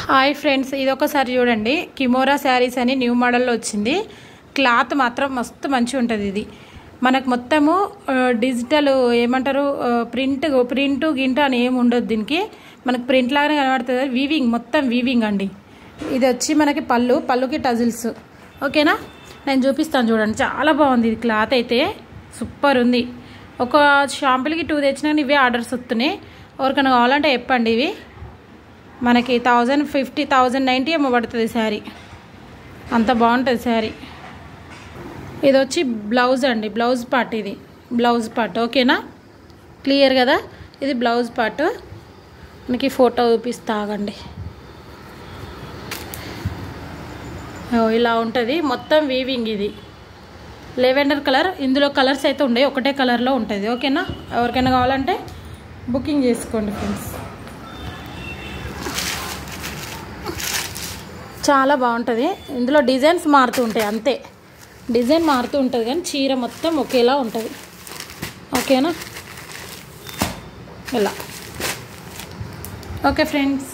Hi friends, ఇది ఒకసారి చూడండి. కిమోరా శారీస్ అని న్యూ మోడల్లో వచ్చింది. క్లాత్ మాత్రం మస్తు మంచిగా ఉంటుంది. ఇది మనకు మొత్తము డిజిటల్ ఏమంటారు, ప్రింట్ గింట అని ఏమి ఉండదు. దీనికి మనకు ప్రింట్ లాగానే కనబడుతుంది. వీవింగ్, మొత్తం వీవింగ్ అండి. ఇది వచ్చి మనకి పళ్ళుకి టజిల్స్. ఓకేనా, నేను చూపిస్తాను చూడండి. చాలా బాగుంది ఇది. క్లాత్ అయితే సూపర్ ఉంది. ఒక షాంపుల్కి 2 తెచ్చినా ఇవే ఆర్డర్స్ వస్తున్నాయి. ఎవరికైనా కావాలంటే చెప్పండి. ఇవి మనకి 1050, 1090 ఏమో పడుతుంది శారీ. అంత బాగుంటుంది శారీ. ఇది వచ్చి బ్లౌజ్ అండి, బ్లౌజ్ పార్ట్. ఇది బ్లౌజ్ పార్ట్. ఓకేనా, క్లియర్ కదా. ఇది బ్లౌజ్ పార్ట్. మనకి ఫోటో చూపిస్తా ఆగండి. ఇలా ఉంటుంది మొత్తం వీవింగ్. ఇది లెవెండర్ కలర్. ఇందులో కలర్స్ అయితే ఉండవు, ఒకటే కలర్లో ఉంటుంది. ఓకేనా, ఎవరికైనా కావాలంటే బుకింగ్ చేసుకోండి ఫ్రెండ్స్. చాలా బాగుంటుంది. ఇందులో డిజైన్స్ మారుతూ ఉంటాయి, అంతే. డిజైన్ మారుతూ ఉంటుంది కానీ చీర మొత్తం ఒకేలా ఉంటుంది. ఓకేనా, ఇలా. Okay friends.